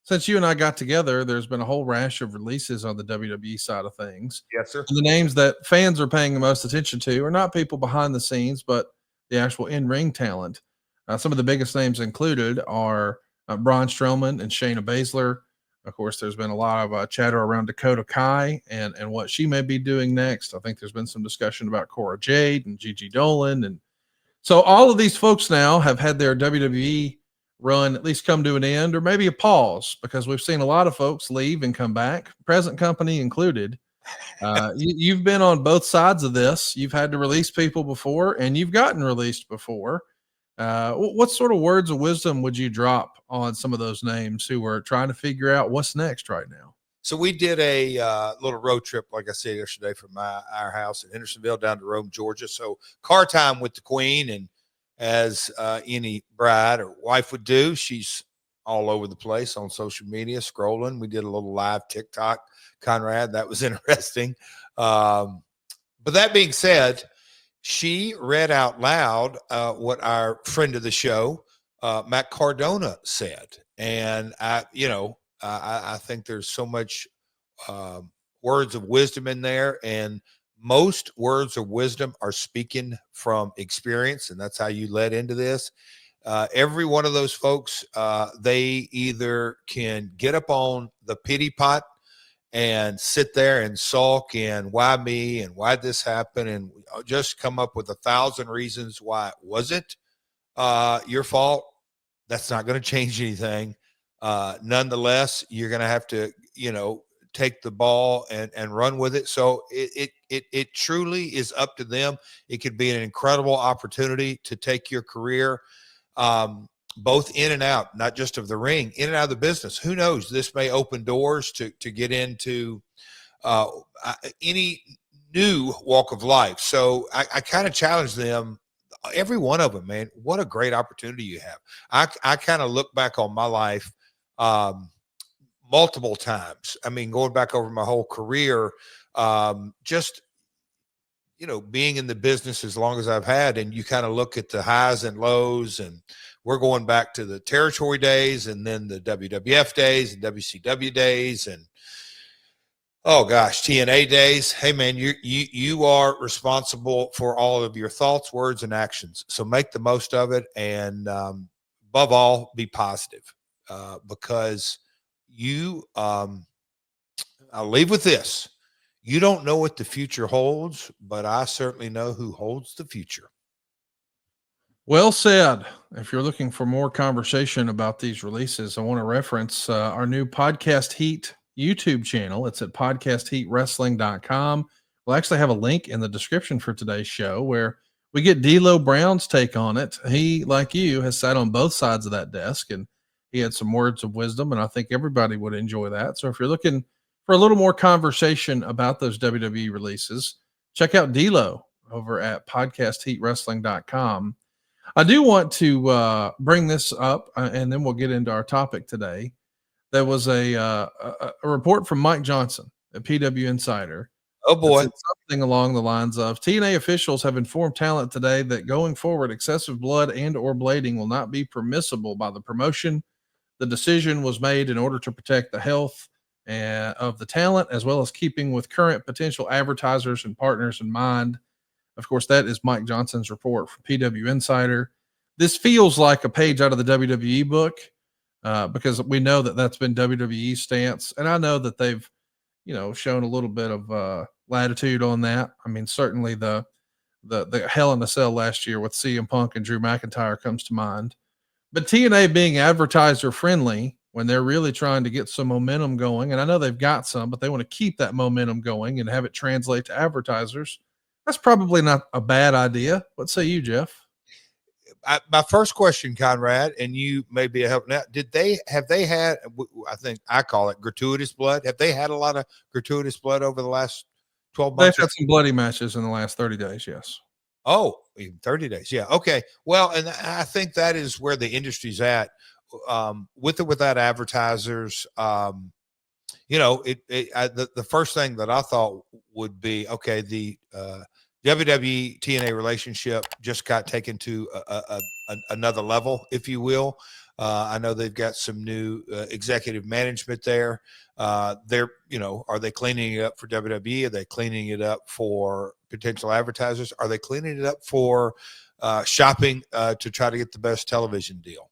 since you and I got together, there's been a whole rash of releases on the WWE side of things. Yes, sir. And the names that fans are paying the most attention to are not people behind the scenes, but the actual in-ring talent. Some of the biggest names included are Braun Strowman and Shayna Baszler. Of course, there's been a lot of chatter around Dakota Kai and what she may be doing next. I think there's been some discussion about Cora Jade and Gigi Dolan. And so all of these folks now have had their WWE run at least come to an end or maybe a pause, because we've seen a lot of folks leave and come back, present company included. You've been on both sides of this. You've had to release people before and you've gotten released before. What sort of words of wisdom would you drop on some of those names who are trying to figure out what's next right now? So we did a little road trip, like I said yesterday, from our house in Hendersonville down to Rome, Georgia. So car time with the Queen, and as any bride or wife would do, she's all over the place on social media, scrolling. We did a little live TikTok, Conrad. That was interesting. But that being said, she read out loud what our friend of the show, Matt Cardona, said. And I think there's so much words of wisdom in there, and most words of wisdom are speaking from experience, and that's how you led into this. Every one of those folks, they either can get up on the pity pot and sit there and sulk and why me and why this happened, and just come up with 1,000 reasons why it wasn't your fault. That's not going to change anything. Nonetheless, you're going to have to, take the ball and run with it. So it truly is up to them. It could be an incredible opportunity to take your career, both in and out, not just of the ring, in and out of the business. Who knows? This may open doors to get into any new walk of life. So I kind of challenge them, every one of them, man. What a great opportunity you have. I kind of look back on my life multiple times. I mean, going back over my whole career, just, being in the business as long as I've had, and you kind of look at the highs and lows, and we're going back to the territory days and then the WWF days and WCW days and, oh gosh, TNA days. Hey man, you are responsible for all of your thoughts, words, and actions. So make the most of it, and above all, be positive, because I'll leave with this. You don't know what the future holds, but I certainly know who holds the future. Well said. If you're looking for more conversation about these releases, I want to reference our new Podcast Heat YouTube channel. It's at podcastheatwrestling.com. We'll actually have a link in the description for today's show where we get D'Lo Brown's take on it. He, like you, has sat on both sides of that desk, and he had some words of wisdom, and I think everybody would enjoy that. So if you're looking for a little more conversation about those WWE releases, check out D'Lo over at podcastheatwrestling.com. I do want to bring this up, and then we'll get into our topic today. There was a report from Mike Johnson at PW Insider. Oh boy. Something along the lines of TNA officials have informed talent today that going forward, excessive blood and or blading will not be permissible by the promotion. The decision was made in order to protect the health of the talent, as well as keeping with current potential advertisers and partners in mind. Of course, that is Mike Johnson's report from PW Insider. This feels like a page out of the WWE book, because we know that that's been WWE's stance. And I know that they've, shown a little bit of latitude on that. I mean, certainly the Hell in a Cell last year with CM Punk and Drew McIntyre comes to mind. But TNA being advertiser friendly when they're really trying to get some momentum going, and I know they've got some, but they want to keep that momentum going and have it translate to advertisers. That's probably not a bad idea. What say you, Jeff? My first question, Conrad, and you may be helping out. Have they had, I think I call it gratuitous blood. Have they had a lot of gratuitous blood over the last 12 months? They've had some bloody matches in the last 30 days. Yes. Oh, even 30 days. Yeah. Okay. Well, and I think that is where the industry's at, with or without advertisers. The first thing that I thought would be, okay, the WWE TNA relationship just got taken to another level, if you will. I know they've got some new executive management there. They're, are they cleaning it up for WWE? Are they cleaning it up for potential advertisers? Are they cleaning it up for shopping to try to get the best television deal?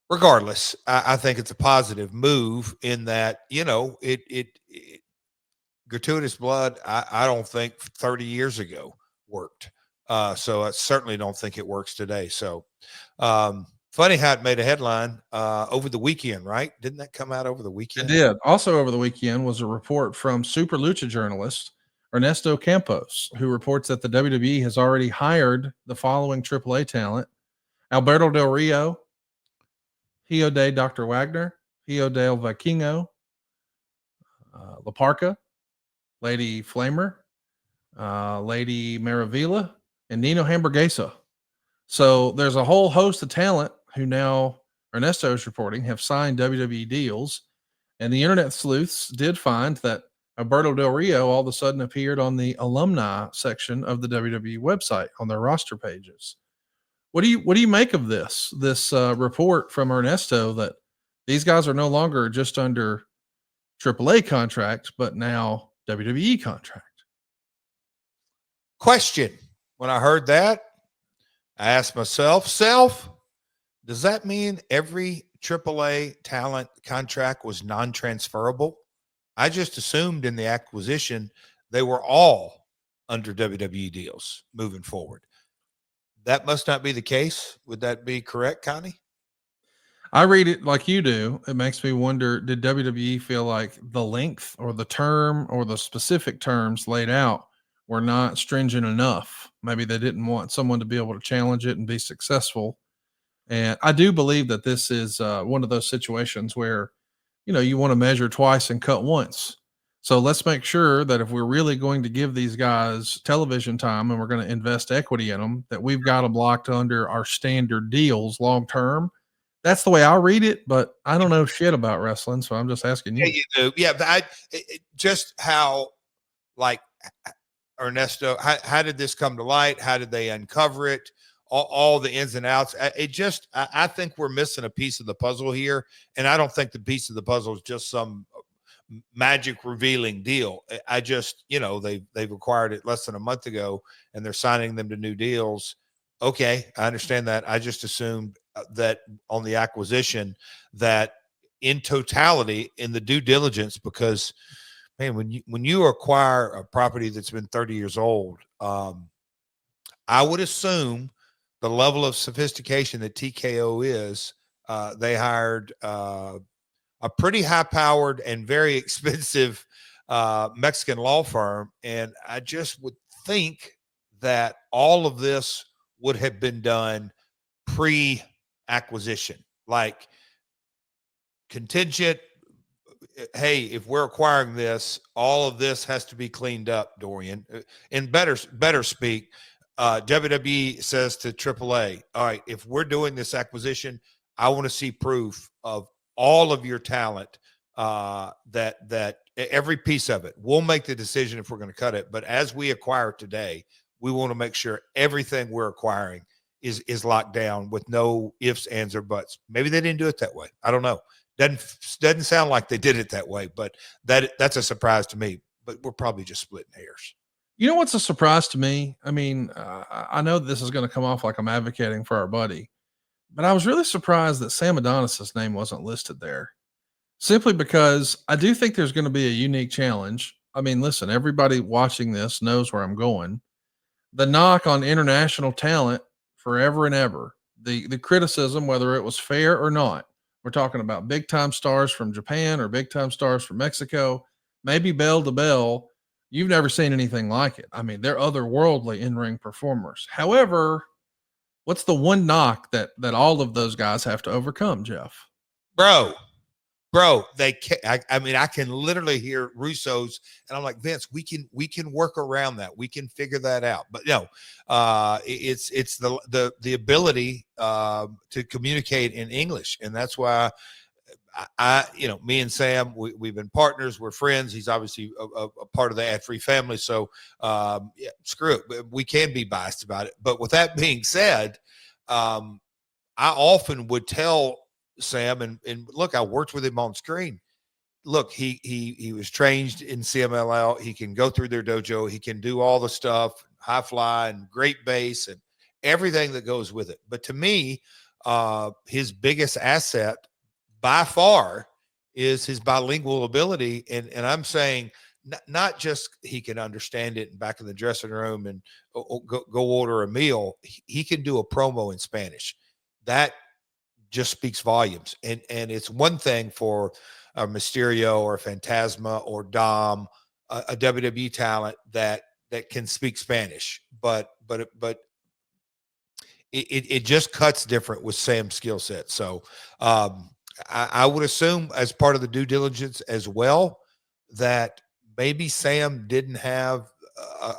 Regardless, I think it's a positive move in that, gratuitous blood, I don't think 30 years ago worked. So I certainly don't think it works today. So funny how it made a headline over the weekend, right? Didn't that come out over the It weekend? did. Also over the weekend was a report from Super Lucha journalist Ernesto Campos, who reports that the WWE has already hired the following AAA talent: Alberto Del Rio, Hio de Dr. Wagner, Hio del Vikingo, La Parca, Lady Flamer, Lady Maravilla, and Nino Hamburguesa. So there's a whole host of talent who now Ernesto is reporting have signed WWE deals. And the internet sleuths did find that Alberto Del Rio all of a sudden appeared on the alumni section of the WWE website on their roster pages. What do you make of this report from Ernesto that these guys are no longer just under AAA contract, but now WWE contract? Question. When I heard that, I asked myself, does that mean every AAA talent contract was non-transferable? I just assumed in the acquisition they were all under WWE deals moving forward. That must not be the case. Would that be correct, Connie? I read it like you do. It makes me wonder, did WWE feel like the length or the term or the specific terms laid out were not stringent enough? Maybe they didn't want someone to be able to challenge it and be successful. And I do believe that this is one of those situations where, you want to measure twice and cut once. So let's make sure that if we're really going to give these guys television time and we're going to invest equity in them, that we've got them locked under our standard deals long term. That's the way I read it, but I don't know shit about wrestling, so I'm just asking you. Yeah, you do. Yeah, but just how, like, Ernesto, how did this come to light? How did they uncover it? All the ins and outs. I think we're missing a piece of the puzzle here, and I don't think the piece of the puzzle is just some magic revealing deal. I just, they've acquired it less than a month ago, and they're signing them to new deals. Okay, I understand that. I just assumed that on the acquisition, that in totality, in the due diligence, because man, when you acquire a property that's been 30 years old, I would assume the level of sophistication that TKO is, they hired a pretty high-powered and very expensive Mexican law firm, and I just would think that all of this would have been done pre-acquisition, like contingent. Hey, if we're acquiring this, all of this has to be cleaned up, Dorian. In better speak, WWE says to AAA, all right, if we're doing this acquisition, I want to see proof of all of your talent, that every piece of it. We'll make the decision if we're going to cut it. But as we acquire today, we want to make sure everything we're acquiring is locked down with no ifs, ands, or buts. Maybe they didn't do it that way. I don't know. Doesn't sound like they did it that way, but that's a surprise to me. But we're probably just splitting hairs. You know what's a surprise to me? I mean, I know this is going to come off like I'm advocating for our buddy, but I was really surprised that Sam Adonis's name wasn't listed there, simply because I do think there's going to be a unique challenge. I mean, listen, everybody watching this knows where I'm going. The knock on international talent forever and ever, the criticism, whether it was fair or not. We're talking about big time stars from Japan or big time stars from Mexico, maybe bell to bell. You've never seen anything like it. I mean, they're otherworldly in-ring performers. However, what's the one knock that all of those guys have to overcome, Jeff? Bro, they can. I mean, I can literally hear Russo's, and I'm like, Vince, we can work around that. We can figure that out. But no, it's the ability to communicate in English, and that's why me and Sam, we've been partners. We're friends. He's obviously a part of the ad-free family. So yeah, screw it. We can be biased about it. But with that being said, I often would tell Sam, and look, I worked with him on screen. Look, he was trained in CMLL. He can go through their dojo. He can do all the stuff, high fly and great base and everything that goes with it. But to me, his biggest asset by far is his bilingual ability. And I'm saying not just he can understand it back in the dressing room and go order a meal. He can do a promo in Spanish. That just speaks volumes. And it's one thing for a Mysterio or a Phantasma or Dom, a WWE talent that can speak Spanish, but it just cuts different with Sam's skill set. So I would assume as part of the due diligence as well that maybe Sam didn't have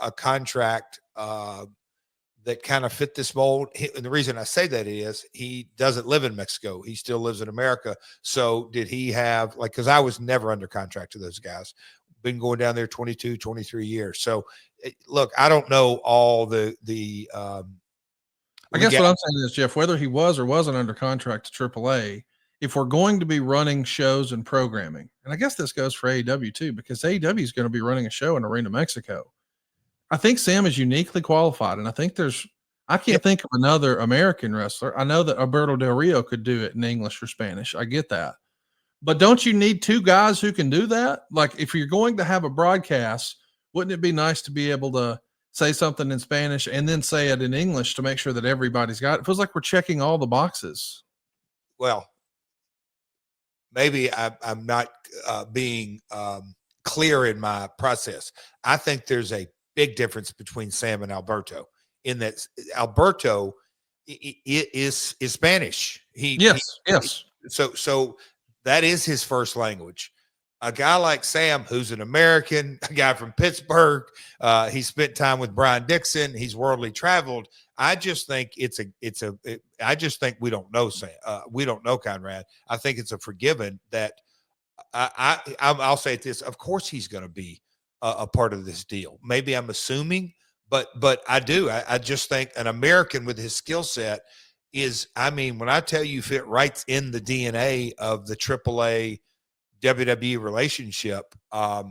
a contract that kind of fit this mold. And the reason I say that is he doesn't live in Mexico. He still lives in America. So did he have because I was never under contract to those guys. Been going down there 22, 23 years. So look, I don't know all the I guess what I'm saying is, Jeff, whether he was or wasn't under contract to AAA, if we're going to be running shows and programming, and I guess this goes for AEW too, because AEW is going to be running a show in Arena, Mexico. I think Sam is uniquely qualified, and I think I can't think of another American wrestler. I know that Alberto Del Rio could do it in English or Spanish. I get that. But don't you need two guys who can do that? Like, if you're going to have a broadcast, wouldn't it be nice to be able to say something in Spanish and then say it in English to make sure that everybody's got it? It feels like we're checking all the boxes. Well, maybe I'm not being clear in my process. I think there's a big difference between Sam and Alberto in that Alberto is Spanish. Yes. So that is his first language. A guy like Sam, who's an American, a guy from Pittsburgh, he spent time with Brian Dixon. He's worldly traveled. I just think I just think we don't know Sam. We don't know Conrad. I think it's a forgiven that I'll say this. Of course, he's going to be a part of this deal. Maybe I'm assuming, but I do. I just think an American with his skill set is, I mean, when I tell you fit right in the DNA of the AAA WWE relationship, I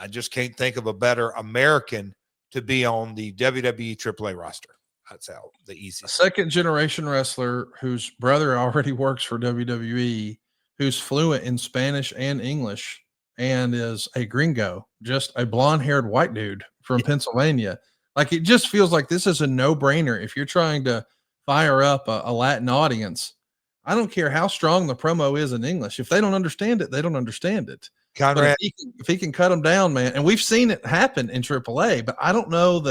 just can't think of a better American to be on the WWE AAA roster. That's how the easiest. A second generation wrestler whose brother already works for WWE, who's fluent in Spanish and English, and is a gringo, just a blonde-haired white dude from Pennsylvania. Like, it just feels like this is a no-brainer if you're trying to fire up a Latin audience. I don't care how strong the promo is in English. If they don't understand it, they don't understand it. Conrad, if he can cut them down, man, and we've seen it happen in AAA, but I don't know.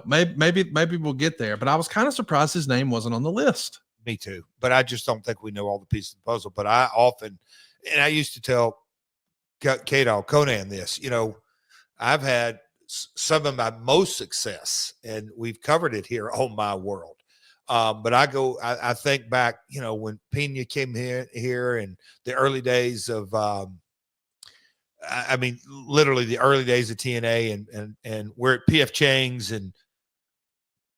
Maybe we'll get there. But I was kind of surprised his name wasn't on the list. Me too. But I just don't think we know all the pieces of the puzzle. But I used to tell Kato Conan this, I've had some of my most success, and we've covered it here on My World. But I think back, when Pena came here and the early days of, literally the early days of TNA and we're at PF Chang's and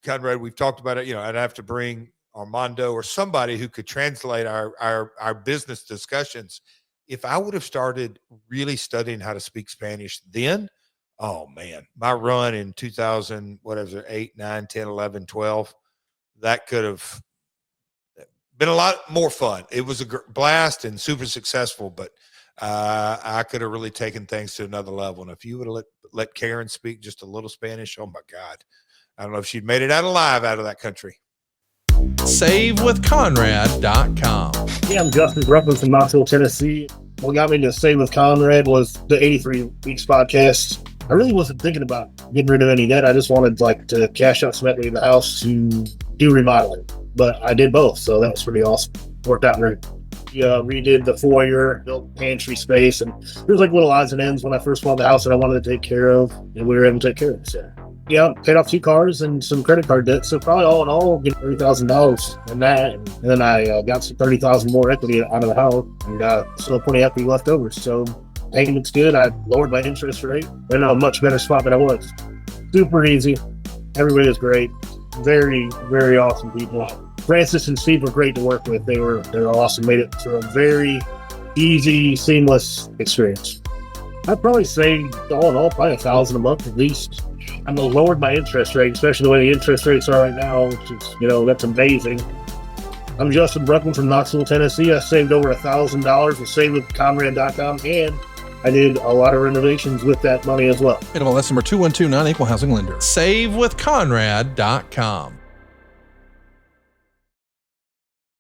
Conrad, we've talked about it, I'd have to bring Armando or somebody who could translate our business discussions. If I would have started really studying how to speak Spanish then, oh man, my run in 2000, whatever, 8, 9, 10, 11, 12, that could have been a lot more fun. It was a blast and super successful, but I could have really taken things to another level. And if you would have let Karen speak just a little Spanish, oh my God, I don't know if she'd made it out alive out of that country. SaveWithConrad.com. Yeah, I'm Justin Gruffin from Knoxville, Tennessee. What got me to Save with Conrad was the 83 Weeks podcast. I really wasn't thinking about getting rid of any debt. I just wanted to cash out some equity in the house to do remodeling. But I did both, so that was pretty awesome. Worked out great. We redid the foyer, built pantry space, and there's little odds and ends when I first bought the house that I wanted to take care of, and we were able to take care of it. So, yeah, paid off 2 cars and some credit card debt. So probably all in all, getting $30,000 in that. And then I got some $30,000 more equity out of the house, and still plenty of equity left over. So payment's good. I lowered my interest rate. I'm in a much better spot than I was. Super easy. Everybody is great. Very, very awesome people. Francis and Steve were great to work with. They're awesome. Made it for a very easy, seamless experience. I'd probably say all in all, probably $1,000 a month at least. I'm lowered my interest rate, especially the way the interest rates are right now, which is, that's amazing. I'm Justin Bruckman from Knoxville, Tennessee. I saved over $1,000 with SaveWithConrad.com, and I did a lot of renovations with that money as well. NMLS number 2129, Equal Housing Lender. SaveWithConrad.com.